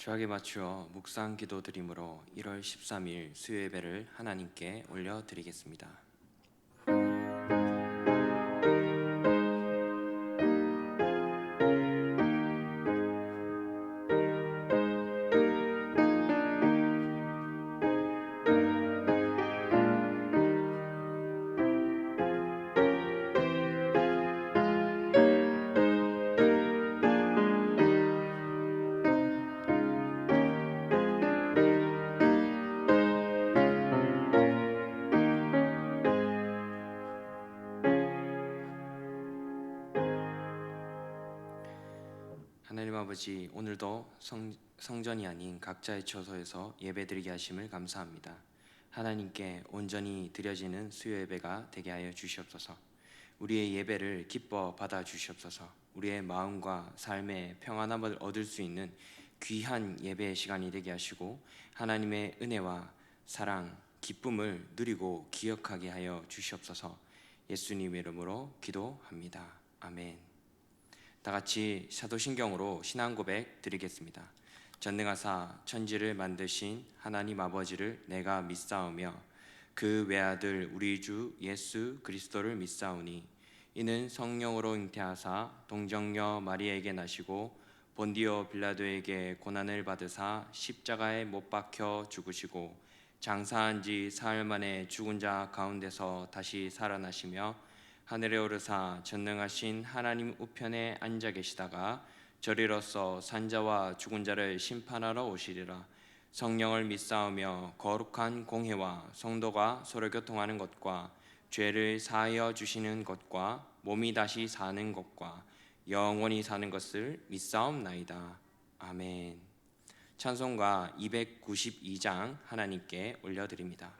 주약에 맞추어 묵상 기도드림으로 1월 13일 수요예배를 하나님께 올려드리겠습니다. 하나님 아버지, 오늘도 성전이 아닌 각자의 처소에서 예배드리게 하심을 감사합니다. 하나님께 온전히 드려지는 수요예배가 되게 하여 주시옵소서. 우리의 예배를 기뻐 받아 주시옵소서. 우리의 마음과 삶의 평안함을 얻을 수 있는 귀한 예배의 시간이 되게 하시고 하나님의 은혜와 사랑, 기쁨을 누리고 기억하게 하여 주시옵소서. 예수님의 이름으로 기도합니다. 아멘. 다 같이 사도신경으로 신앙 고백 드리겠습니다. 전능하사 천지를 만드신 하나님 아버지를 내가 믿사오며 그 외아들 우리 주 예수 그리스도를 믿사오니 이는 성령으로 잉태하사 동정녀 마리아에게 나시고 본디오 빌라도에게 고난을 받으사 십자가에 못 박혀 죽으시고 장사한 지 사흘 만에 죽은 자 가운데서 다시 살아나시며 하늘에 오르사 전능하신 하나님 우편에 앉아 계시다가 저리로서 산자와 죽은 자를 심판하러 오시리라. 성령을 믿사오며 거룩한 공회와 성도가 서로 교통하는 것과 죄를 사하여 주시는 것과 몸이 다시 사는 것과 영원히 사는 것을 믿사옵나이다. 아멘. 찬송가 292장 하나님께 올려드립니다.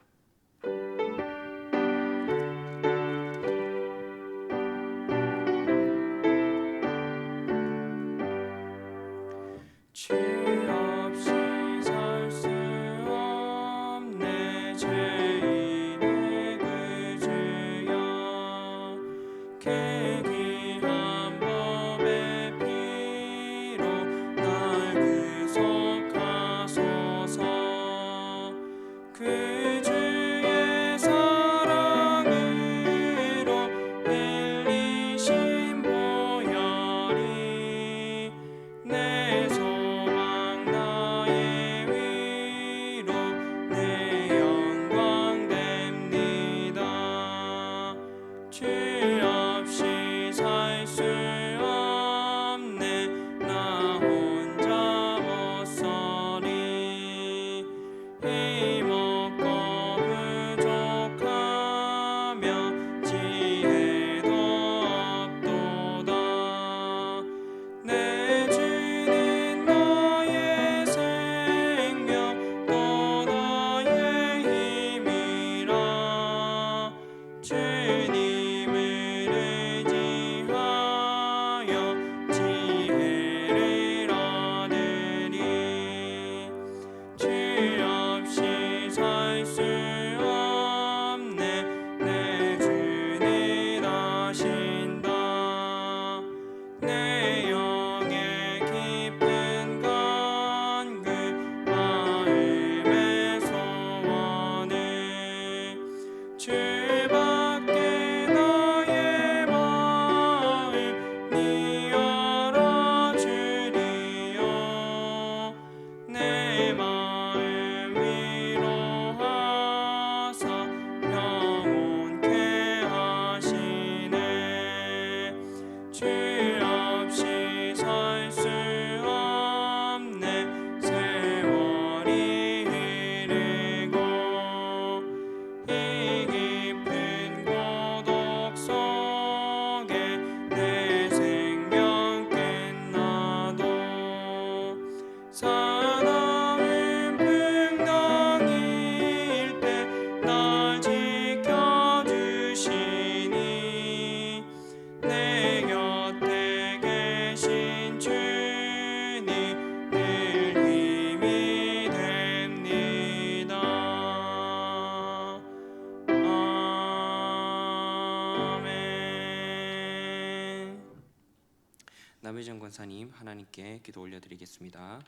남의정 권사님 하나님께 기도 올려드리겠습니다.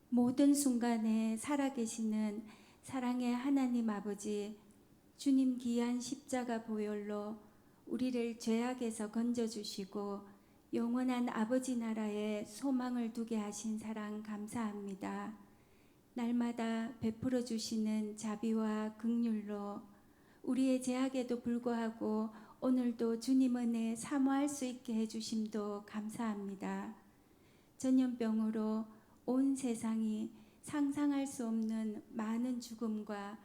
모든 순간에 살아계시는 사랑의 하나님 아버지, 주님 귀한 십자가 보혈로 우리를 죄악에서 건져주시고 영원한 아버지 나라에 소망을 두게 하신 사랑 감사합니다. 날마다 베풀어 주시는 자비와 긍휼로 우리의 죄악에도 불구하고 오늘도 주님 은혜 사모할 수 있게 해주심도 감사합니다. 전염병으로 온 세상이 상상할 수 없는 많은 죽음과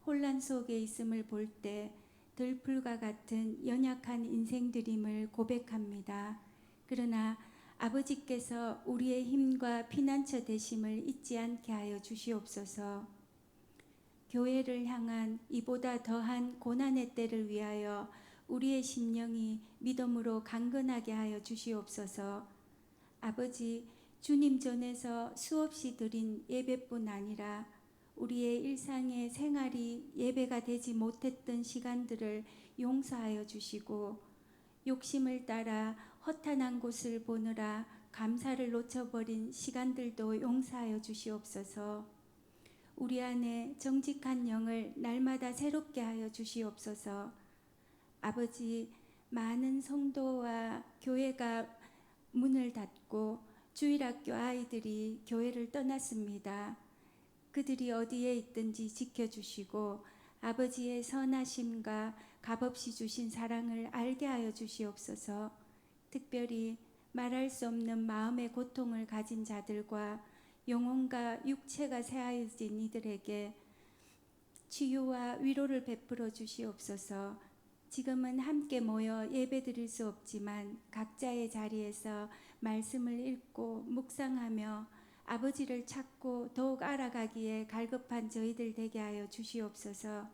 혼란 속에 있음을 볼 때 들풀과 같은 연약한 인생들임을 고백합니다. 그러나 아버지께서 우리의 힘과 피난처 되심을 잊지 않게 하여 주시옵소서. 교회를 향한 이보다 더한 고난의 때를 위하여 우리의 심령이 믿음으로 강건하게 하여 주시옵소서. 아버지, 주님 전에서 수없이 드린 예배뿐 아니라 우리의 일상의 생활이 예배가 되지 못했던 시간들을 용서하여 주시고 욕심을 따라 허탄한 곳을 보느라 감사를 놓쳐버린 시간들도 용서하여 주시옵소서. 우리 안에 정직한 영을 날마다 새롭게 하여 주시옵소서. 아버지, 많은 성도와 교회가 문을 닫고 주일학교 아이들이 교회를 떠났습니다. 그들이 어디에 있든지 지켜주시고 아버지의 선하심과 값없이 주신 사랑을 알게 하여 주시옵소서. 특별히 말할 수 없는 마음의 고통을 가진 자들과 영혼과 육체가 새하여진 이들에게 치유와 위로를 베풀어 주시옵소서. 지금은 함께 모여 예배드릴 수 없지만 각자의 자리에서 말씀을 읽고 묵상하며 아버지를 찾고 더욱 알아가기에 갈급한 저희들 되게 하여 주시옵소서.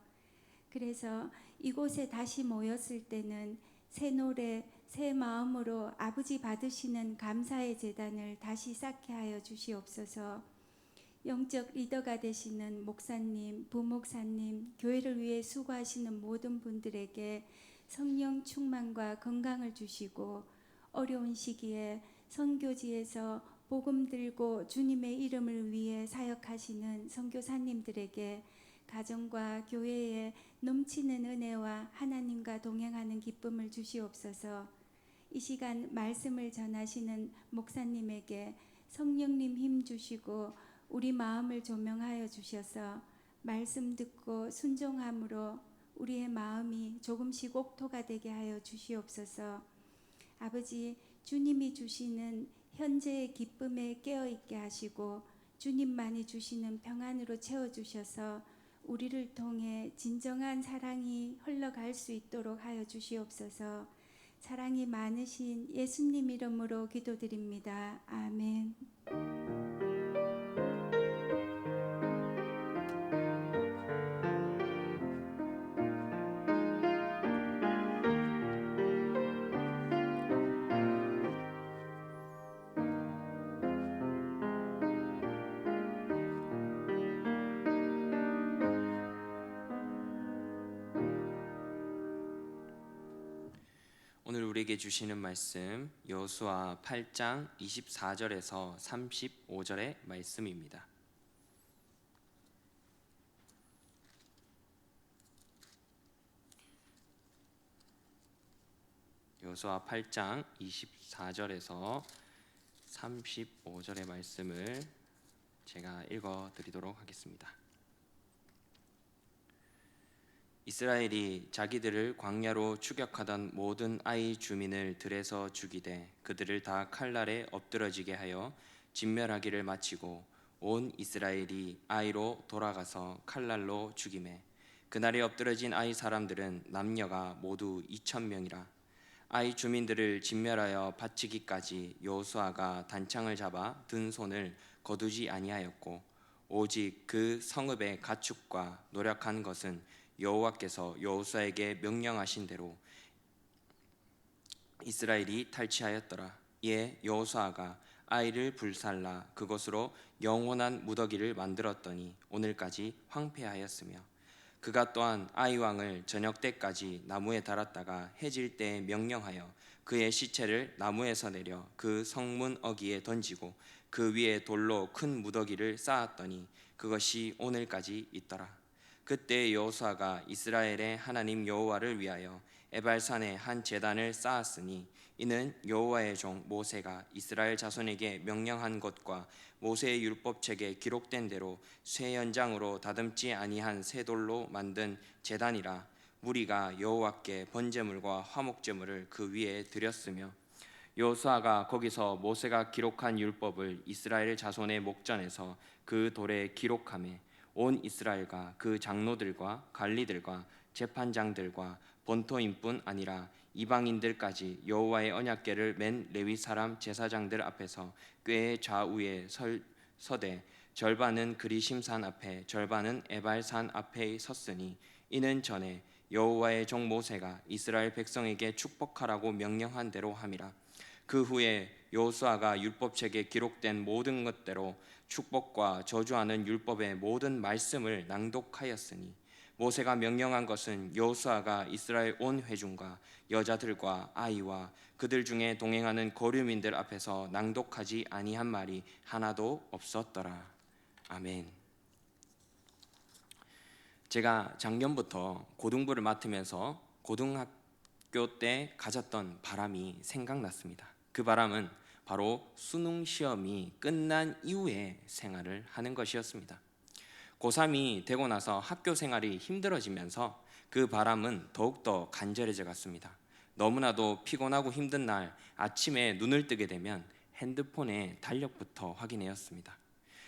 그래서 이곳에 다시 모였을 때는 새 노래, 새 마음으로 아버지 받으시는 감사의 제단을 다시 쌓게 하여 주시옵소서. 영적 리더가 되시는 목사님, 부목사님, 교회를 위해 수고하시는 모든 분들에게 성령 충만과 건강을 주시고 어려운 시기에 선교지에서 복음 들고 주님의 이름을 위해 사역하시는 선교사님들에게 가정과 교회에 넘치는 은혜와 하나님과 동행하는 기쁨을 주시옵소서. 이 시간 말씀을 전하시는 목사님에게 성령님 힘 주시고 우리 마음을 조명하여 주셔서 말씀 듣고 순종함으로 우리의 마음이 조금씩 옥토가 되게 하여 주시옵소서. 아버지, 주님이 주시는 현재의 기쁨에 깨어있게 하시고 주님만이 주시는 평안으로 채워주셔서 우리를 통해 진정한 사랑이 흘러갈 수 있도록 하여 주시옵소서. 사랑이 많으신 예수님 이름으로 기도드립니다. 아멘. 오늘 우리에게 주시는 말씀 여호수아 8장 24절에서 35절의 말씀입니다. 여호수아 8장 24절에서 35절의 말씀을 제가 읽어 드리도록 하겠습니다. 이스라엘이 자기들을 광야로 추격하던 모든 아이 주민을 들에서 죽이되 그들을 다 칼날에 엎드러지게 하여 진멸하기를 마치고 온 이스라엘이 아이로 돌아가서 칼날로 죽이매 그날에 엎드러진 아이 사람들은 남녀가 모두 2,000명이라. 아이 주민들을 진멸하여 바치기까지 여호수아가 단창을 잡아 든 손을 거두지 아니하였고 오직 그 성읍의 가축과 노력한 것은 여호와께서 여호수아에게 명령하신 대로 이스라엘이 탈취하였더라. 이에 여호수아가 아이를 불살라 그것으로 영원한 무더기를 만들었더니 오늘까지 황폐하였으며 그가 또한 아이 왕을 저녁 때까지 나무에 달았다가 해질 때에 명령하여 그의 시체를 나무에서 내려 그 성문 어귀에 던지고 그 위에 돌로 큰 무더기를 쌓았더니 그것이 오늘까지 있더라. 그때 여호수아가 이스라엘의 하나님 여호와를 위하여 에발산에 한 제단을 쌓았으니 이는 여호와의 종 모세가 이스라엘 자손에게 명령한 것과 모세의 율법책에 기록된 대로 쇠 연장으로 다듬지 아니한 새 돌로 만든 제단이라. 무리가 여호와께 번제물과 화목제물을 그 위에 드렸으며 여호수아가 거기서 모세가 기록한 율법을 이스라엘 자손의 목전에서 그 돌에 기록하매 온 이스라엘과 그 장로들과 관리들과 재판장들과 본토인뿐 아니라 이방인들까지 여호와의 언약궤를 맨 레위 사람 제사장들 앞에서 궤의 좌우에 서되 절반은 그리심산 앞에 절반은 에발산 앞에 섰으니 이는 전에 여호와의 종 모세가 이스라엘 백성에게 축복하라고 명령한 대로 함이라. 그 후에 여호수아가 율법책에 기록된 모든 것대로 축복과 저주하는 율법의 모든 말씀을 낭독하였으니 모세가 명령한 것은 여호수아가 이스라엘 온 회중과 여자들과 아이와 그들 중에 동행하는 거류민들 앞에서 낭독하지 아니한 말이 하나도 없었더라. 아멘. 제가 작년부터 고등부를 맡으면서 고등학교 때 가졌던 바람이 생각났습니다. 그 바람은 바로 수능 시험이 끝난 이후에 생활을 하는 것이었습니다. 고3이 되고 나서 학교 생활이 힘들어지면서 그 바람은 더욱더 간절해져 갔습니다. 너무나도 피곤하고 힘든 날 아침에 눈을 뜨게 되면 핸드폰의 달력부터 확인해왔습니다.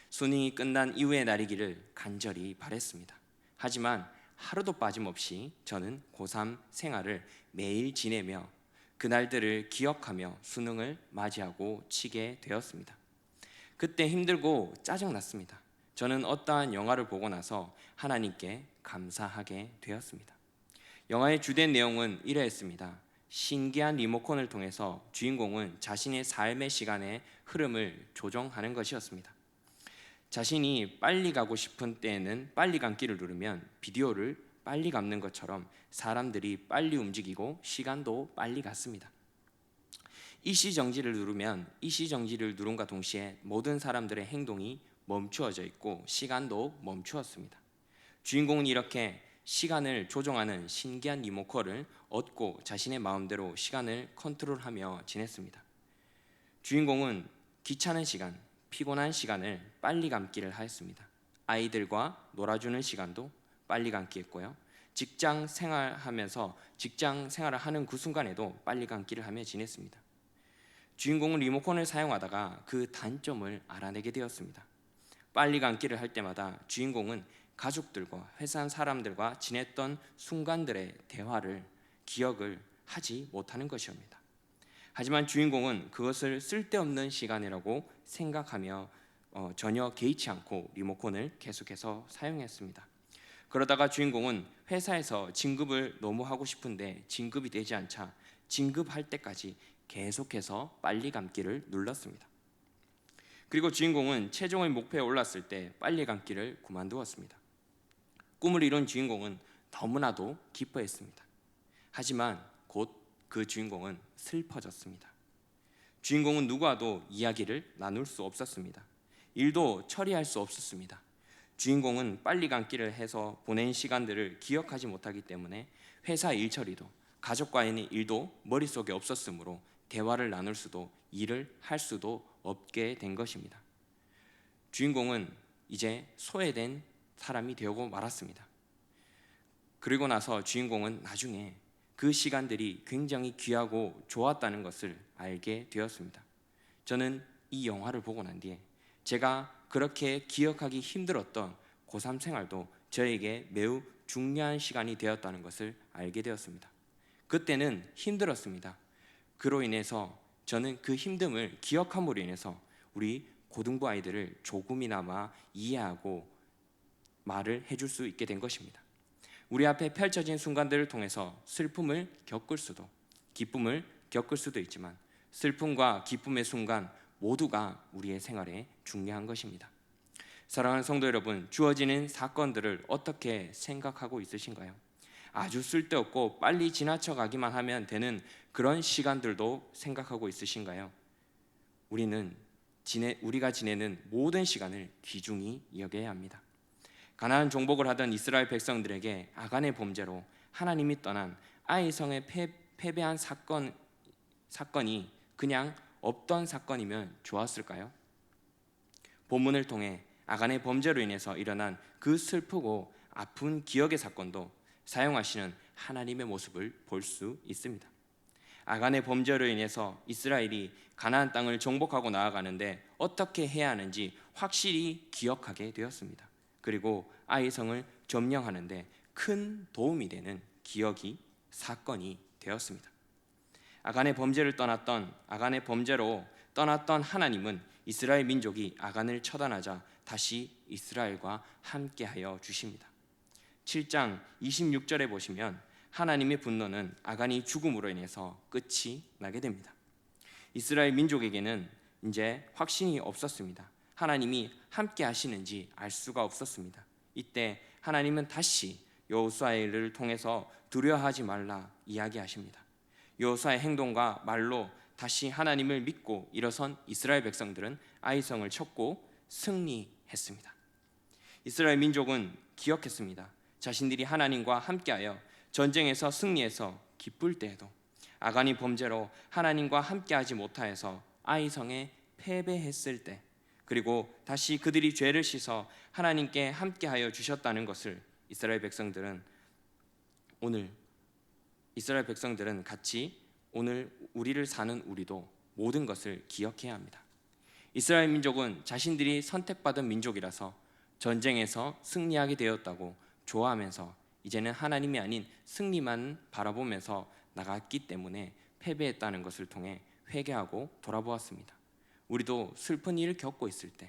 수능이 끝난 이후의 날이기를 간절히 바랬습니다. 하지만 하루도 빠짐없이 저는 고3 생활을 매일 지내며 그날들을 기억하며 수능을 맞이하고 치게 되었습니다. 그때 힘들고 짜증났습니다. 저는 어떠한 영화를 보고 나서 하나님께 감사하게 되었습니다. 영화의 주된 내용은 이러했습니다. 신기한 리모컨을 통해서 주인공은 자신의 삶의 시간의 흐름을 조정하는 것이었습니다. 자신이 빨리 가고 싶은 때에는 빨리 감기를 누르면 비디오를 빨리 감는 것처럼 사람들이 빨리 움직이고 시간도 빨리 갔습니다. 일시정지를 누르면 일시정지를 누른과 동시에 모든 사람들의 행동이 멈추어져 있고 시간도 멈추었습니다. 주인공은 이렇게 시간을 조정하는 신기한 리모컨을 얻고 자신의 마음대로 시간을 컨트롤하며 지냈습니다. 주인공은 귀찮은 시간, 피곤한 시간을 빨리 감기를 하였습니다. 아이들과 놀아주는 시간도 빨리 감기했고요. 직장 생활을 하는 그 순간에도 빨리 감기를 하며 지냈습니다. 주인공은 리모컨을 사용하다가 그 단점을 알아내게 되었습니다. 빨리 감기를 할 때마다 주인공은 가족들과 회사 사람들과 지냈던 순간들의 대화를 기억을 하지 못하는 것이옵니다. 하지만 주인공은 그것을 쓸데없는 시간이라고 생각하며 전혀 개의치 않고 리모컨을 계속해서 사용했습니다. 그러다가 주인공은 회사에서 진급을 너무 하고 싶은데 진급이 되지 않자 진급할 때까지 계속해서 빨리 감기를 눌렀습니다. 그리고 주인공은 최종의 목표에 올랐을 때 빨리 감기를 그만두었습니다. 꿈을 이룬 주인공은 너무나도 기뻐했습니다. 하지만 곧 그 주인공은 슬퍼졌습니다. 주인공은 누구와도 이야기를 나눌 수 없었습니다. 일도 처리할 수 없었습니다. 주인공은 빨리 감기를 해서 보낸 시간들을 기억하지 못하기 때문에 회사 일 처리도 가족과의 일도 머릿속에 없었으므로 대화를 나눌 수도 일을 할 수도 없게 된 것입니다. 주인공은 이제 소외된 사람이 되고 말았습니다. 그리고 나서 주인공은 나중에 그 시간들이 굉장히 귀하고 좋았다는 것을 알게 되었습니다. 저는 이 영화를 보고 난 뒤에 제가 그렇게 기억하기 힘들었던 고3 생활도 저에게 매우 중요한 시간이 되었다는 것을 알게 되었습니다. 그때는 힘들었습니다. 그로 인해서 저는 그 힘듦을 기억함으로 인해서 우리 고등부 아이들을 조금이나마 이해하고 말을 해줄 수 있게 된 것입니다. 우리 앞에 펼쳐진 순간들을 통해서 슬픔을 겪을 수도 기쁨을 겪을 수도 있지만 슬픔과 기쁨의 순간 모두가 우리의 생활에 중요한 것입니다. 사랑하는 성도 여러분, 주어지는 사건들을 어떻게 생각하고 있으신가요? 아주 쓸데없고 빨리 지나쳐가기만 하면 되는 그런 시간들도 생각하고 있으신가요? 우리는 우리가 지내는 모든 시간을 귀중히 여겨야 합니다. 가나안 정복을 하던 이스라엘 백성들에게 아간의 범죄로 하나님이 떠난 아이성의 패배한 사건이 그냥 없던 사건이면 좋았을까요? 본문을 통해 아간의 범죄로 인해서 일어난 그 슬프고 아픈 기억의 사건도 사용하시는 하나님의 모습을 볼 수 있습니다. 아간의 범죄로 인해서 이스라엘이 가나안 땅을 정복하고 나아가는데 어떻게 해야 하는지 확실히 기억하게 되었습니다. 그리고 아이성을 점령하는데 큰 도움이 되는 사건이 되었습니다. 아간의 범죄로 떠났던 하나님은 이스라엘 민족이 아간을 처단하자 다시 이스라엘과 함께하여 주십니다. 7장 26절에 보시면 하나님의 분노는 아간이 죽음으로 인해서 끝이 나게 됩니다. 이스라엘 민족에게는 이제 확신이 없었습니다. 하나님이 함께 하시는지 알 수가 없었습니다. 이때 하나님은 다시 여호수아의 일을 통해서 두려워하지 말라 이야기하십니다. 여호수아의 행동과 말로 다시 하나님을 믿고 일어선 이스라엘 백성들은 아이성을 쳤고 승리했습니다. 이스라엘 민족은 기억했습니다. 자신들이 하나님과 함께하여 전쟁에서 승리해서 기쁠 때에도 아간이 범죄로 하나님과 함께하지 못하여서 아이성에 패배했을 때, 그리고 다시 그들이 죄를 씻어 하나님께 함께하여 주셨다는 것을 이스라엘 백성들은 같이 오늘 우리를 사는 우리도 모든 것을 기억해야 합니다. 이스라엘 민족은 자신들이 선택받은 민족이라서 전쟁에서 승리하게 되었다고 좋아하면서 이제는 하나님이 아닌 승리만 바라보면서 나갔기 때문에 패배했다는 것을 통해 회개하고 돌아보았습니다. 우리도 슬픈 일을 겪고 있습니다.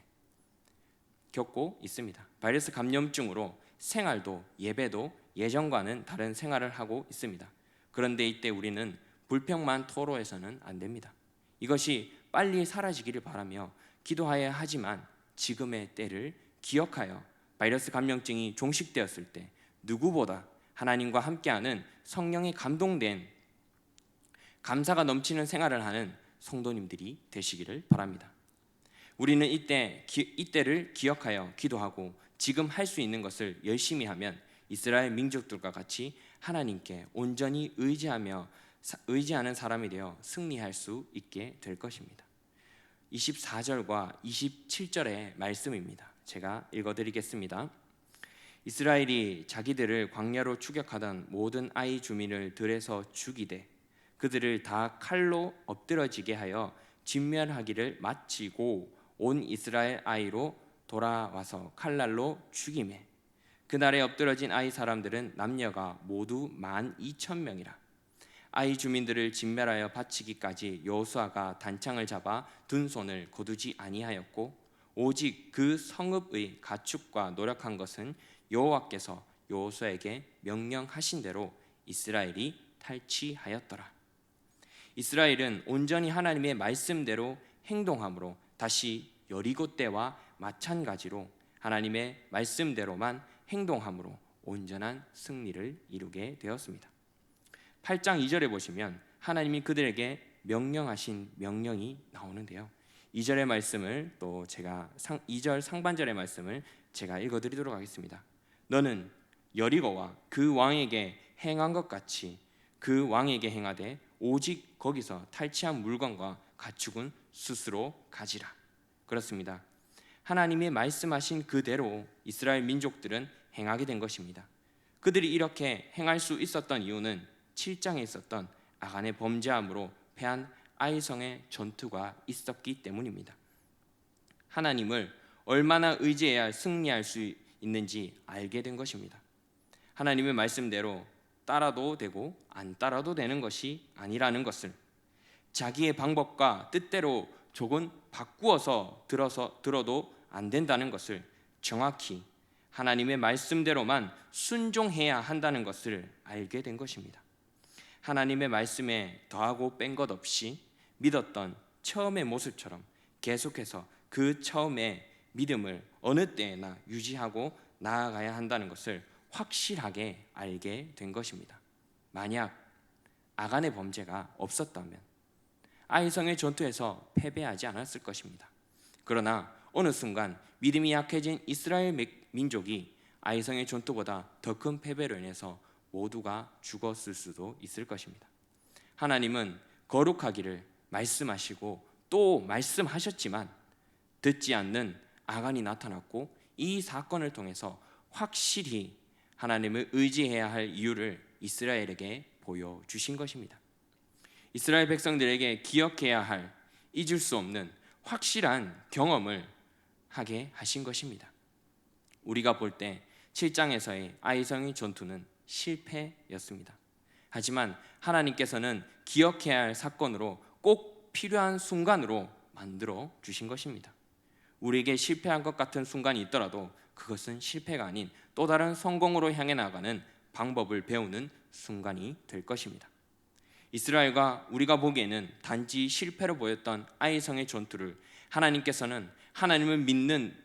바이러스 감염증으로 생활도 예배도 예전과는 다른 생활을 하고 있습니다. 그런데 이때 우리는 불평만 토로해서는 안 됩니다. 이것이 빨리 사라지기를 바라며 기도해야 하지만 지금의 때를 기억하여 바이러스 감염증이 종식되었을 때 누구보다 하나님과 함께하는 성령에 감동된 감사가 넘치는 생활을 하는 성도님들이 되시기를 바랍니다. 우리는 이때를 기억하여 기도하고 지금 할 수 있는 것을 열심히 하면 이스라엘 민족들과 같이 하나님께 온전히 의지하는 사람이 되어 승리할 수 있게 될 것입니다. 24절과 27절의 말씀입니다. 제가 읽어드리겠습니다. 이스라엘이 자기들을 광야로 추격하던 모든 아이 주민을 들에서 죽이되 그들을 다 칼로 엎드러지게 하여 진멸하기를 마치고 온 이스라엘 아이로 돌아와서 칼날로 죽이매 그날에 엎드러진 아이 사람들은 남녀가 모두 12,000명이라. 아이 주민들을 진멸하여 바치기까지 여호수아가 단창을 잡아 든 손을 거두지 아니하였고 오직 그 성읍의 가축과 노력한 것은 여호와께서 여호수아에게 명령하신 대로 이스라엘이 탈취하였더라. 이스라엘은 온전히 하나님의 말씀대로 행동함으로 다시 여리고 때와 마찬가지로 하나님의 말씀대로만 행동함으로 온전한 승리를 이루게 되었습니다. 8장 2절에 보시면 하나님이 그들에게 명령하신 명령이 나오는데요. 2절의 말씀을 또 제가 2절 상반절의 말씀을 제가 읽어드리도록 하겠습니다. 너는 여리고와 그 왕에게 행한 것 같이 그 왕에게 행하되 오직 거기서 탈취한 물건과 가축은 스스로 가지라. 그렇습니다. 하나님이 말씀하신 그대로 이스라엘 민족들은 행하게 된 것입니다. 그들이 이렇게 행할 수 있었던 이유는 7장에 있었던 아간의 범죄함으로 패한 아이성의 전투가 있었기 때문입니다. 하나님을 얼마나 의지해야 승리할 수 있는지 알게 된 것입니다. 하나님의 말씀대로 따라도 되고 안 따라도 되는 것이 아니라는 것을, 자기의 방법과 뜻대로 조금 바꾸어서 들어도 안 된다는 것을 정확히 하나님의 말씀대로만 순종해야 한다는 것을 알게 된 것입니다. 하나님의 말씀에 더하고 뺀 것 없이 믿었던 처음의 모습처럼 계속해서 그 처음의 믿음을 어느 때에나 유지하고 나아가야 한다는 것을 확실하게 알게 된 것입니다. 만약 아간의 범죄가 없었다면 아이성의 전투에서 패배하지 않았을 것입니다. 그러나 어느 순간 믿음이 약해진 이스라엘 민족이 아이성의 전투보다 더 큰 패배로 인해서 모두가 죽었을 수도 있을 것입니다. 하나님은 거룩하기를 말씀하시고 또 말씀하셨지만 듣지 않는 아간이 나타났고, 이 사건을 통해서 확실히 하나님을 의지해야 할 이유를 이스라엘에게 보여주신 것입니다. 이스라엘 백성들에게 기억해야 할, 잊을 수 없는 확실한 경험을 하게 하신 것입니다. 우리가 볼 때 7장에서의 아이성의 전투는 실패였습니다. 하지만 하나님께서는 기억해야 할 사건으로 꼭 필요한 순간으로 만들어 주신 것입니다. 우리에게 실패한 것 같은 순간이 있더라도 그것은 실패가 아닌 또 다른 성공으로 향해 나가는 방법을 배우는 순간이 될 것입니다. 이스라엘과 우리가 보기에는 단지 실패로 보였던 아이성의 전투를 하나님께서는 하나님을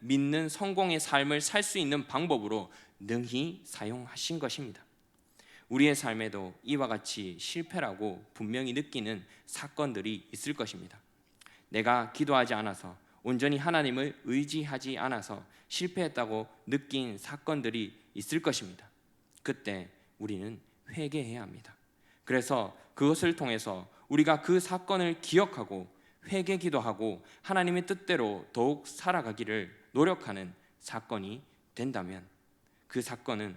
믿는 성공의 삶을 살 수 있는 방법으로 능히 사용하신 것입니다. 우리의 삶에도 이와 같이 실패라고 분명히 느끼는 사건들이 있을 것입니다. 내가 기도하지 않아서, 온전히 하나님을 의지하지 않아서 실패했다고 느낀 사건들이 있을 것입니다. 그때 우리는 회개해야 합니다. 그래서 그것을 통해서 우리가 그 사건을 기억하고 회개 기도하고 하나님의 뜻대로 더욱 살아가기를 노력하는 사건이 된다면, 그 사건은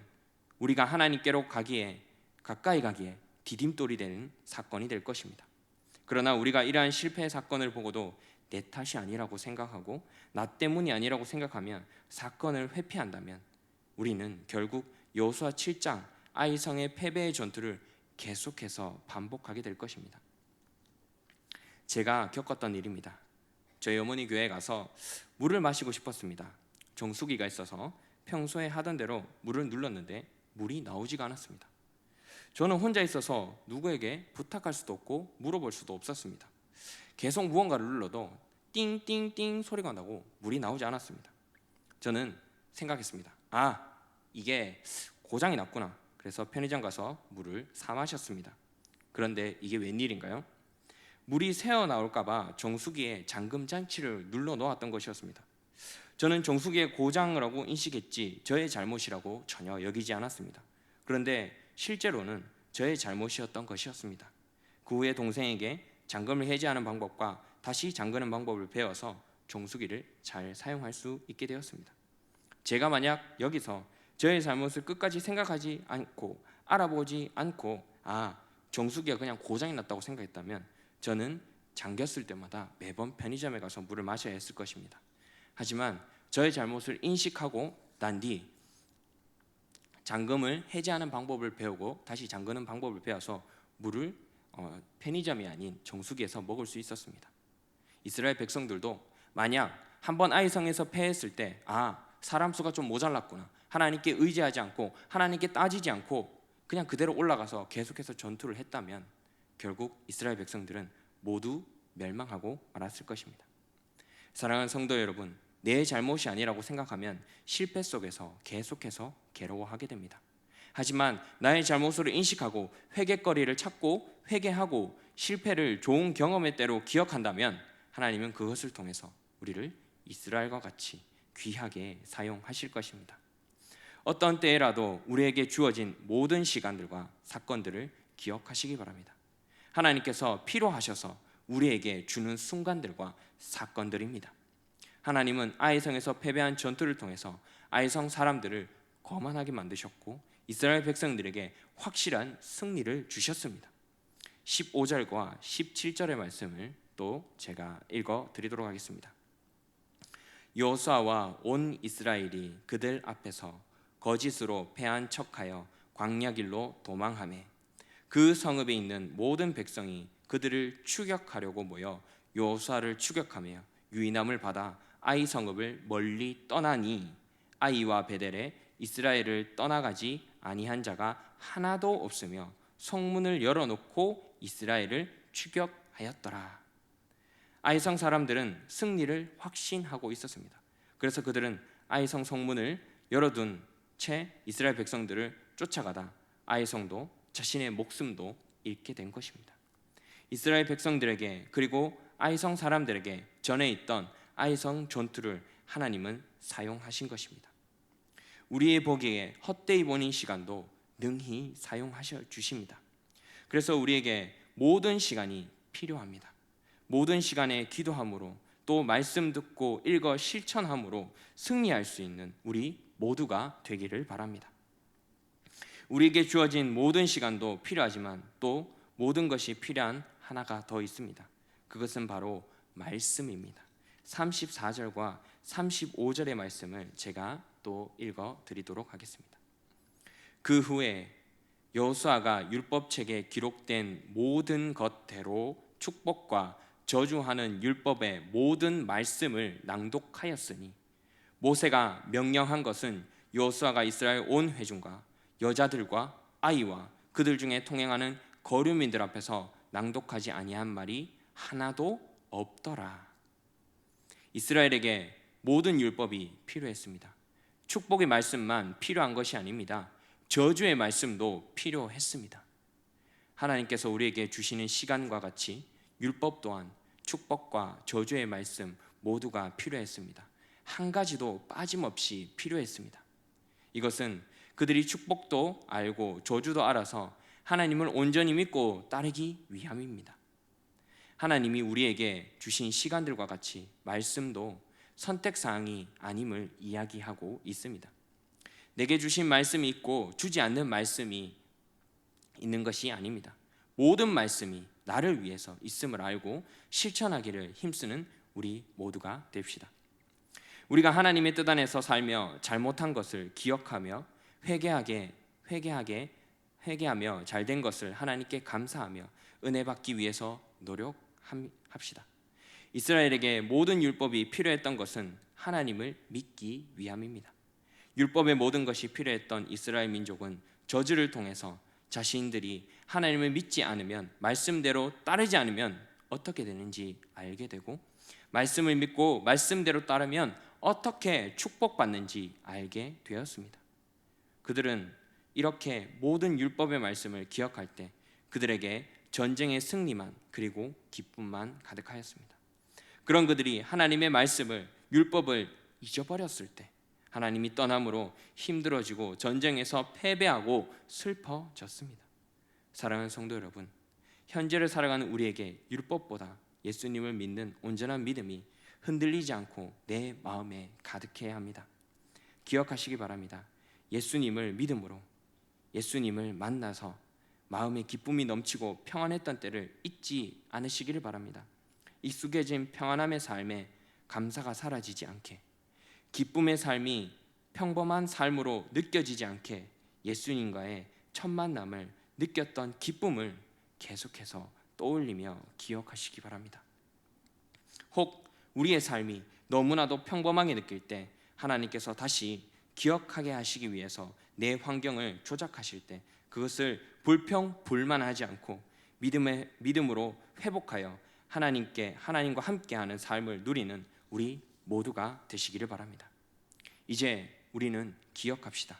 우리가 하나님께로 가까이 가기에 디딤돌이 되는 사건이 될 것입니다. 그러나 우리가 이러한 실패의 사건을 보고도 내 탓이 아니라고 생각하고 나 때문이 아니라고 생각하면 사건을 회피한다면 우리는 결국 여호수아 7장 아이성의 패배의 전투를 계속해서 반복하게 될 것입니다. 제가 겪었던 일입니다. 저희 어머니 교회에 가서 물을 마시고 싶었습니다. 정수기가 있어서 평소에 하던 대로 물을 눌렀는데 물이 나오지가 않았습니다. 저는 혼자 있어서 누구에게 부탁할 수도 없고 물어볼 수도 없었습니다. 계속 무언가를 눌러도 띵띵띵 소리가 나고 물이 나오지 않았습니다. 저는 생각했습니다. 이게 고장이 났구나. 그래서 편의점 가서 물을 사 마셨습니다. 그런데 이게 웬일인가요? 물이 새어 나올까봐 정수기에 잠금 장치를 눌러 놓았던 것이었습니다. 저는 정수기의 고장이라고 인식했지 저의 잘못이라고 전혀 여기지 않았습니다. 그런데 실제로는 저의 잘못이었던 것이었습니다. 그 후에 동생에게 잠금을 해제하는 방법과 다시 잠그는 방법을 배워서 정수기를 잘 사용할 수 있게 되었습니다. 제가 만약 여기서 저의 잘못을 끝까지 생각하지 않고 알아보지 않고 정수기가 그냥 고장이 났다고 생각했다면 저는 잠겼을 때마다 매번 편의점에 가서 물을 마셔야 했을 것입니다. 하지만 저의 잘못을 인식하고 난 뒤 잠금을 해제하는 방법을 배우고 다시 잠그는 방법을 배워서 물을 편의점이 아닌 정수기에서 먹을 수 있었습니다. 이스라엘 백성들도 만약 한번 아이성에서 패했을 때 사람 수가 좀 모자랐구나, 하나님께 의지하지 않고 하나님께 따지지 않고 그냥 그대로 올라가서 계속해서 전투를 했다면 결국 이스라엘 백성들은 모두 멸망하고 말았을 것입니다. 사랑하는 성도 여러분, 내 잘못이 아니라고 생각하면 실패 속에서 계속해서 괴로워하게 됩니다. 하지만 나의 잘못을 인식하고 회개거리를 찾고 회개하고 실패를 좋은 경험의 때로 기억한다면 하나님은 그것을 통해서 우리를 이스라엘과 같이 귀하게 사용하실 것입니다. 어떤 때라도 우리에게 주어진 모든 시간들과 사건들을 기억하시기 바랍니다. 하나님께서 필요하셔서 우리에게 주는 순간들과 사건들입니다. 하나님은 아이성에서 패배한 전투를 통해서 아이성 사람들을 거만하게 만드셨고 이스라엘 백성들에게 확실한 승리를 주셨습니다. 15절과 17절의 말씀을 또 제가 읽어 드리도록 하겠습니다. 여호수아와 온 이스라엘이 그들 앞에서 거짓으로 패한 척하여 광야길로 도망하매 그 성읍에 있는 모든 백성이 그들을 추격하려고 모여 여호수아를 추격하며 유인함을 받아 아이 성읍을 멀리 떠나니 아이와 베델에 이스라엘을 떠나가지 아니한 자가 하나도 없으며 성문을 열어놓고 이스라엘을 추격하였더라. 아이성 사람들은 승리를 확신하고 있었습니다. 그래서 그들은 아이성 성문을 열어둔 채 이스라엘 백성들을 쫓아가다 아이성도 자신의 목숨도 잃게 된 것입니다. 이스라엘 백성들에게 그리고 아이성 사람들에게 전에 있던 아이성 전투를 하나님은 사용하신 것입니다. 우리의 보기에 헛되이 보는 시간도 능히 사용하셔 주십니다. 그래서 우리에게 모든 시간이 필요합니다. 모든 시간에 기도함으로 또 말씀 듣고 읽어 실천함으로 승리할 수 있는 우리 모두가 되기를 바랍니다. 우리에게 주어진 모든 시간도 필요하지만 또 모든 것이 필요한 하나가 더 있습니다. 그것은 바로 말씀입니다. 34절과 35절의 말씀을 제가 또 읽어 드리도록 하겠습니다. 그 후에 여호수아가 율법책에 기록된 모든 것대로 축복과 저주하는 율법의 모든 말씀을 낭독하였으니 모세가 명령한 것은 여호수아가 이스라엘 온 회중과 여자들과 아이와 그들 중에 통행하는 거류민들 앞에서 낭독하지 아니한 말이 하나도 없더라. 이스라엘에게 모든 율법이 필요했습니다. 축복의 말씀만 필요한 것이 아닙니다. 저주의 말씀도 필요했습니다. 하나님께서 우리에게 주시는 시간과 같이 율법 또한 축복과 저주의 말씀 모두가 필요했습니다. 한 가지도 빠짐없이 필요했습니다. 이것은 그들이 축복도 알고 저주도 알아서 하나님을 온전히 믿고 따르기 위함입니다. 하나님이 우리에게 주신 시간들과 같이 말씀도 선택사항이 아님을 이야기하고 있습니다. 내게 주신 말씀이 있고 주지 않는 말씀이 있는 것이 아닙니다. 모든 말씀이 나를 위해서 있음을 알고 실천하기를 힘쓰는 우리 모두가 됩시다. 우리가 하나님의 뜻 안에서 살며 잘못한 것을 기억하며 회개하며 잘된 것을 하나님께 감사하며 은혜 받기 위해서 노력합시다. 이스라엘에게 모든 율법이 필요했던 것은 하나님을 믿기 위함입니다. 율법의 모든 것이 필요했던 이스라엘 민족은 저주를 통해서 자신들이 하나님을 믿지 않으면, 말씀대로 따르지 않으면 어떻게 되는지 알게 되고, 말씀을 믿고 말씀대로 따르면 어떻게 축복받는지 알게 되었습니다. 그들은 이렇게 모든 율법의 말씀을 기억할 때 그들에게 전쟁의 승리만 그리고 기쁨만 가득하였습니다. 그런 그들이 하나님의 말씀을, 율법을 잊어버렸을 때 하나님이 떠남으로 힘들어지고 전쟁에서 패배하고 슬퍼졌습니다. 사랑하는 성도 여러분, 현재를 살아가는 우리에게 율법보다 예수님을 믿는 온전한 믿음이 흔들리지 않고 내 마음에 가득해야 합니다. 기억하시기 바랍니다. 예수님을 믿음으로, 예수님을 만나서 마음에 기쁨이 넘치고 평안했던 때를 잊지 않으시기를 바랍니다. 익숙해진 평안함의 삶에 감사가 사라지지 않게, 기쁨의 삶이 평범한 삶으로 느껴지지 않게 예수님과의 첫 만남을 느꼈던 기쁨을 계속해서 떠올리며 기억하시기 바랍니다. 혹 우리의 삶이 너무나도 평범하게 느낄 때 하나님께서 다시 기억하게 하시기 위해서 내 환경을 조작하실 때 그것을 불평불만하지 않고 믿음으로 회복하여 하나님과 함께하는 삶을 누리는 우리 모두가 되시기를 바랍니다. 이제 우리는 기억합시다.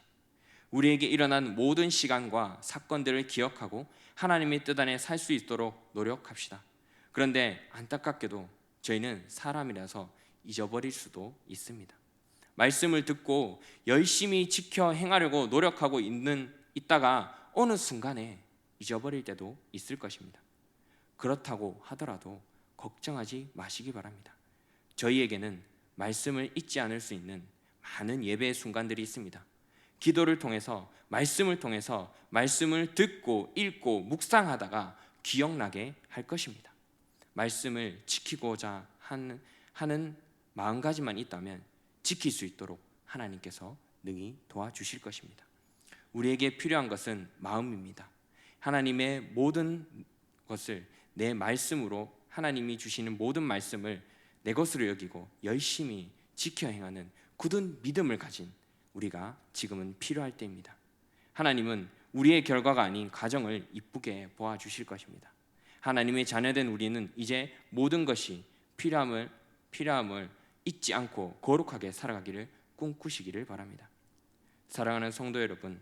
우리에게 일어난 모든 시간과 사건들을 기억하고 하나님의 뜻 안에 살 수 있도록 노력합시다. 그런데 안타깝게도 저희는 사람이라서 잊어버릴 수도 있습니다. 말씀을 듣고 열심히 지켜 행하려고 노력하고 있다가 어느 순간에 잊어버릴 때도 있을 것입니다. 그렇다고 하더라도 걱정하지 마시기 바랍니다. 저희에게는 말씀을 잊지 않을 수 있는 많은 예배의 순간들이 있습니다. 기도를 통해서, 말씀을 통해서 말씀을 듣고 읽고 묵상하다가 기억나게 할 것입니다. 말씀을 지키고자 하는 마음가짐만 있다면 지킬 수 있도록 하나님께서 능히 도와주실 것입니다. 우리에게 필요한 것은 마음입니다. 하나님의 모든 것을 내 말씀으로, 하나님이 주시는 모든 말씀을 내 것으로 여기고 열심히 지켜 행하는 굳은 믿음을 가진 우리가 지금은 필요할 때입니다. 하나님은 우리의 결과가 아닌 가정을 이쁘게 보아주실 것입니다. 하나님의 자녀된 우리는 이제 모든 것이 필요함을 잊지 않고 거룩하게 살아가기를 꿈꾸시기를 바랍니다. 사랑하는 성도 여러분,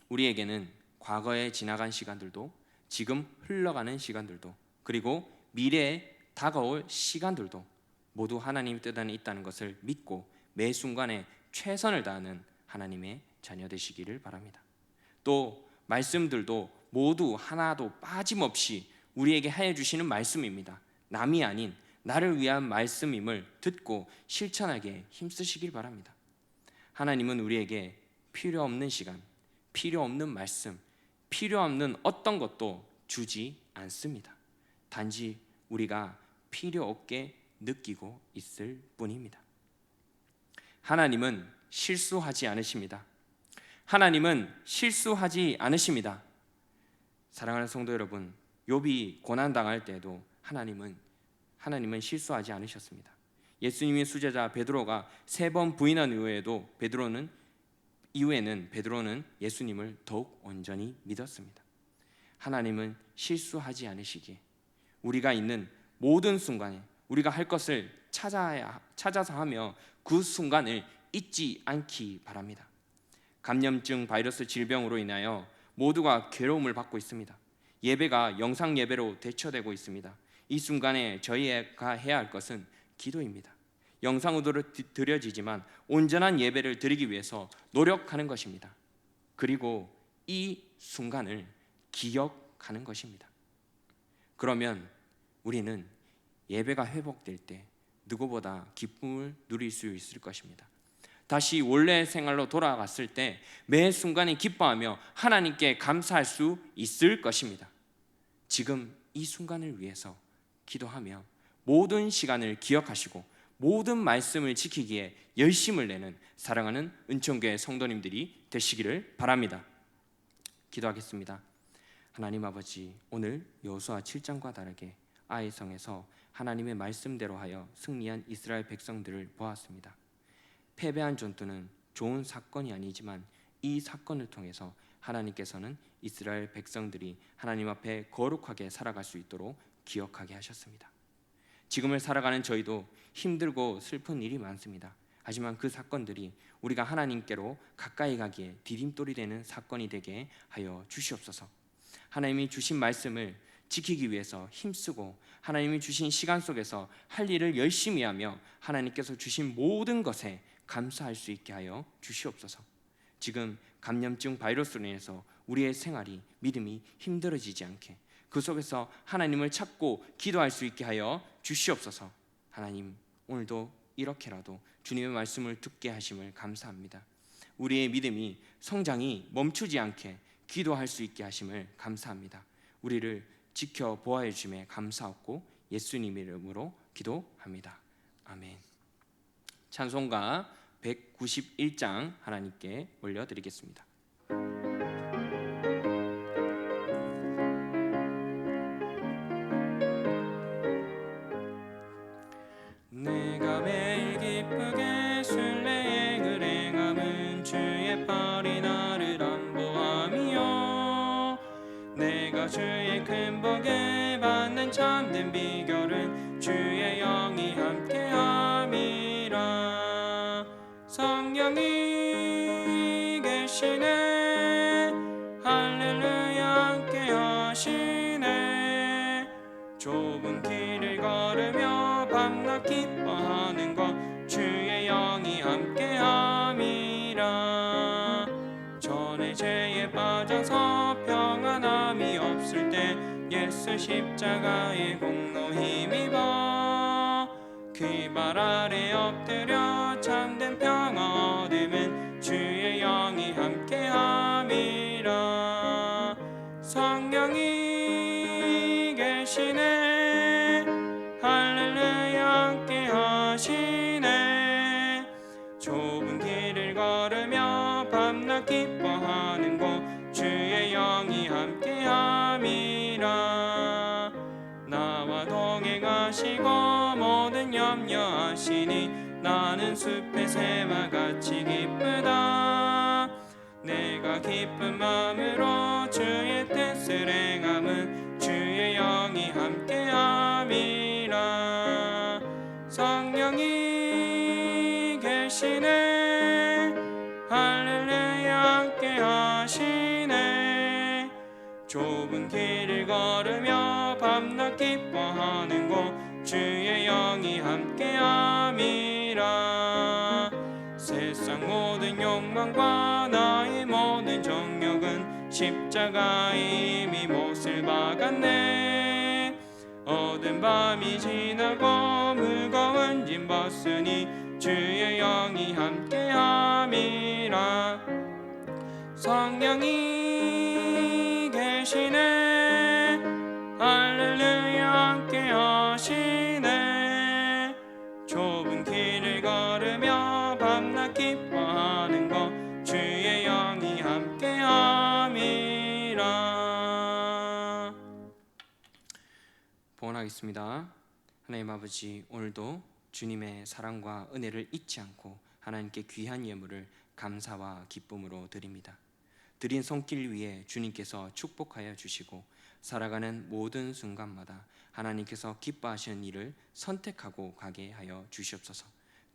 우리에게는 과거에 지나간 시간들도, 지금 흘러가는 시간들도, 그리고 미래에 다가올 시간들도 모두 하나님의 뜻 안에 있다는 것을 믿고 매 순간에 최선을 다하는 하나님의 자녀 되시기를 바랍니다. 또 말씀들도 모두 하나도 빠짐없이 우리에게 하여 주시는 말씀입니다. 남이 아닌 나를 위한 말씀임을 듣고 실천하게 힘쓰시길 바랍니다. 하나님은 우리에게 필요 없는 시간, 필요 없는 말씀, 필요 없는 어떤 것도 주지 않습니다. 단지 우리가 필요 없게 느끼고 있을 뿐입니다. 하나님은 실수하지 않으십니다. 하나님은 실수하지 않으십니다. 사랑하는 성도 여러분, 욥이 고난 당할 때도 하나님은 실수하지 않으셨습니다. 예수님의 수제자 베드로가 3번 부인한 이후에는 베드로는 예수님을 더욱 온전히 믿었습니다. 하나님은 실수하지 않으시기에 우리가 있는 모든 순간에 우리가 할 것을 찾아서 하며 그 순간을 잊지 않기 바랍니다. 감염증 바이러스 질병으로 인하여 모두가 괴로움을 받고 있습니다. 예배가 영상 예배로 대처되고 있습니다. 이 순간에 저희가 해야 할 것은 기도입니다. 영상으로 드려지지만 온전한 예배를 드리기 위해서 노력하는 것입니다. 그리고 이 순간을 기억하는 것입니다. 그러면 우리는 예배가 회복될 때 누구보다 기쁨을 누릴 수 있을 것입니다. 다시 원래 생활로 돌아갔을 때 매 순간에 기뻐하며 하나님께 감사할 수 있을 것입니다. 지금 이 순간을 위해서 기도하며 모든 시간을 기억하시고 모든 말씀을 지키기에 열심을 내는 사랑하는 은총교회 성도님들이 되시기를 바랍니다. 기도하겠습니다. 하나님 아버지, 오늘 여호수아 7장과 다르게 아이 성에서 하나님의 말씀대로 하여 승리한 이스라엘 백성들을 보았습니다. 패배한 전투는 좋은 사건이 아니지만 이 사건을 통해서 하나님께서는 이스라엘 백성들이 하나님 앞에 거룩하게 살아갈 수 있도록 기억하게 하셨습니다. 지금을 살아가는 저희도 힘들고 슬픈 일이 많습니다. 하지만 그 사건들이 우리가 하나님께로 가까이 가기에 디딤돌이 되는 사건이 되게 하여 주시옵소서. 하나님이 주신 말씀을 지키기 위해서 힘쓰고 하나님이 주신 시간 속에서 할 일을 열심히 하며 하나님께서 주신 모든 것에 감사할 수 있게 하여 주시옵소서. 지금 감염증 바이러스로 인해서 우리의 생활이, 믿음이 힘들어지지 않게 그 속에서 하나님을 찾고 기도할 수 있게 하여 주시옵소서. 하나님, 오늘도 이렇게라도 주님의 말씀을 듣게 하심을 감사합니다. 우리의 믿음이 성장이 멈추지 않게 기도할 수 있게 하심을 감사합니다. 우리를 지켜보아해 주심에 감사하고 예수님 이름으로 기도합니다. 아멘. 찬송가 191장 하나님께 올려드리겠습니다. 내가 매일 기쁘게 순례의 그 행함은 주의 팔이 나를 안보함이요 내가 주의 큰 복에 받는 참된 비결은 주의 영이 함께함이라. 성령이 계시네 할렐루야 함께하시네 좁은 길을 걸으며 밤낮 기뻐하는 것 주의 영이 함께함이라. 전에 죄에 빠져서 평안함이 없을 때 예수 십자가의 공로 힘입어 그 발 아래 엎드려 참된 평화 얻음은 주의 영이 함께함이라. 성령이 계시네 할렐루야 함께하시네 좁은 길을 걸으며 밤낮 기뻐하는 곳 주의 영이 함께함이라. 나와 동행하시고 모든 염려하시니 나는 숲의 새와 같이 기쁘다. 내가 기쁜 마음으로 주의 뜻을 행함은 주의 영이 함께함이라. 성령이 계시네 할렐루야 함께하시네 좁은 길을 걸으며 밤낮 기뻐하는 곳 주의 영이 함께함이라. 세상 모든 욕망과 나의 모든 정욕은 십자가에 이미 못을 박았네. 어두운 밤이 지나고 무거운 짐 벗으니 주의 영이 함께함이라. 성령이 계시네. 할렐루야 함께하시네. 좁은 길을 걸으며 밤낮 기뻐하는 것 주의 영이 함께함이라. 봉헌하겠습니다. 하나님 아버지, 오늘도 주님의 사랑과 은혜를 잊지 않고 하나님께 귀한 예물을 감사와 기쁨으로 드립니다. 드린 손길 위에 주님께서 축복하여 주시고 살아가는 모든 순간마다 하나님께서 기뻐하시는 일을 선택하고 가게 하여 주시옵소서.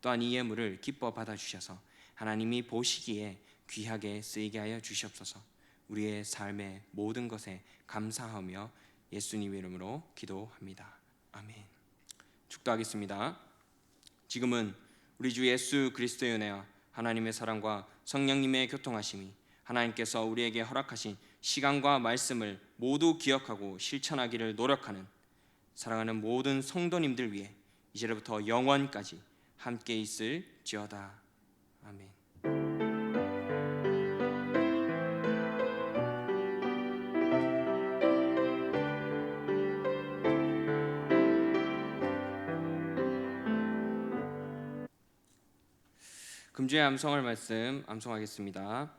또한 이 예물을 기뻐 받아 주셔서 하나님이 보시기에 귀하게 쓰이게 하여 주시옵소서. 우리의 삶의 모든 것에 감사하며 예수님의 이름으로 기도합니다. 아멘. 축도하겠습니다. 지금은 우리 주 예수 그리스도의 은혜와 하나님의 사랑과 성령님의 교통하심이 하나님께서 우리에게 허락하신 시간과 말씀을 모두 기억하고 실천하기를 노력하는 사랑하는 모든 성도님들 위해 이제부터 영원까지 함께 있을지어다. 아멘. 금주의 암송할 말씀 암송하겠습니다.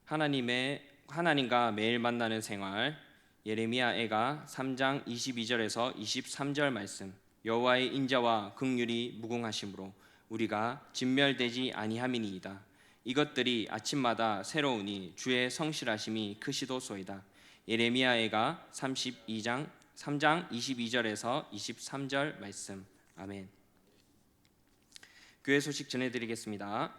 하나님과 매일 만나는 생활. 예레미야 애가 3장 22절에서 23절 말씀. 여호와의 인자와 긍휼이 무궁하심으로 우리가 진멸되지 아니함이니이다. 이것들이 아침마다 새로우니 주의 성실하심이 크시도소이다. 예레미야 애가 3장 22절에서 23절 말씀. 아멘. 교회 소식 전해드리겠습니다.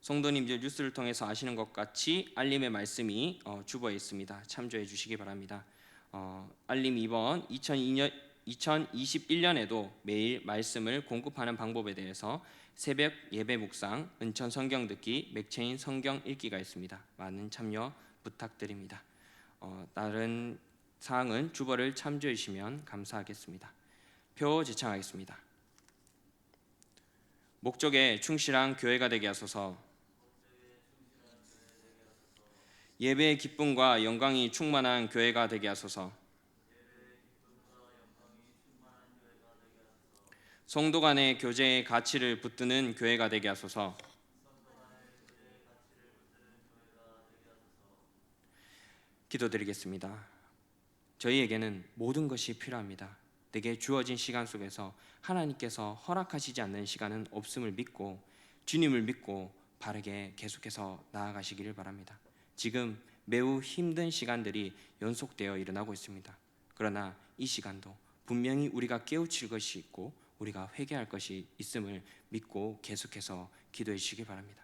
성도님들 뉴스를 통해서 아시는 것 같이 알림의 말씀이 주보에 있습니다. 참조해 주시기 바랍니다. 알림 2번 2021년에도 매일 말씀을 공급하는 방법에 대해서 새벽 예배 묵상, 은천 성경 듣기, 맥체인 성경 읽기가 있습니다. 많은 참여 부탁드립니다. 다른 사항은 주보를 참조해 주시면 감사하겠습니다. 표 제창하겠습니다. 목적에 충실한 교회가 되게 하소서. 예배의 기쁨과 영광이 충만한 교회가 되게 하소서. 성도 간의 교제의 가치를 붙드는 교회가 되게 하소서. 기도드리겠습니다. 저희에게는 모든 것이 필요합니다. 내게 주어진 시간 속에서 하나님께서 허락하시지 않는 시간은 없음을 믿고 주님을 믿고 바르게 계속해서 나아가시기를 바랍니다. 지금 매우 힘든 시간들이 연속되어 일어나고 있습니다. 그러나 이 시간도 분명히 우리가 깨우칠 것이 있고 우리가 회개할 것이 있음을 믿고 계속해서 기도해 주시기 바랍니다.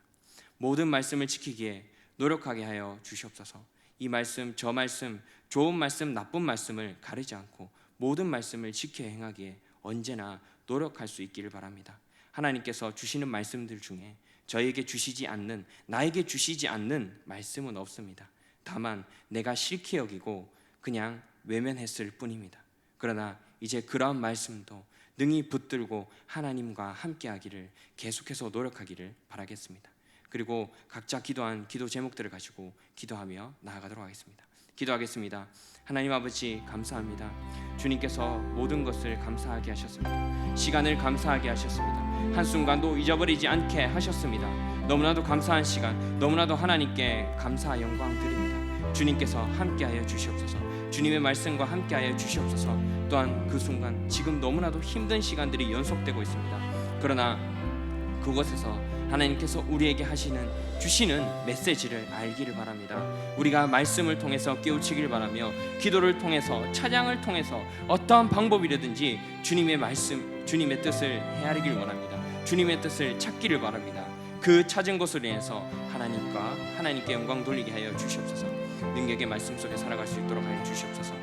모든 말씀을 지키기에 노력하게 하여 주시옵소서. 이 말씀, 저 말씀, 좋은 말씀, 나쁜 말씀을 가리지 않고 모든 말씀을 지켜 행하기에 언제나 노력할 수 있기를 바랍니다. 하나님께서 주시는 말씀들 중에 저에게 주시지 않는, 나에게 주시지 않는 말씀은 없습니다. 다만 내가 싫게 여기고 그냥 외면했을 뿐입니다. 그러나 이제 그러한 말씀도 능히 붙들고 하나님과 함께하기를 계속해서 노력하기를 바라겠습니다. 그리고 각자 기도한 기도 제목들을 가지고 기도하며 나아가도록 하겠습니다. 기도하겠습니다. 하나님 아버지 감사합니다. 주님께서 모든 것을 감사하게 하셨습니다. 시간을 감사하게 하셨습니다. 한순간도 잊어버리지 않게 하셨습니다. 너무나도 감사한 시간, 너무나도 하나님께 감사 영광 드립니다. 주님께서 함께하여 주시옵소서. 주님의 말씀과 함께하여 주시옵소서. 또한 그 순간 지금 너무나도 힘든 시간들이 연속되고 있습니다. 그러나 그곳에서 하나님께서 우리에게 주시는 메시지를 알기를 바랍니다. 우리가 말씀을 통해서 깨우치기를 바라며 기도를 통해서 찬양을 통해서 어떠한 방법이라든지 주님의 말씀, 주님의 뜻을 헤아리길 원합니다. 주님의 뜻을 찾기를 바랍니다. 그 찾은 것으로 인해서 하나님께 영광 돌리게 하여 주시옵소서. 능력의 말씀 속에 살아갈 수 있도록 하여 주시옵소서.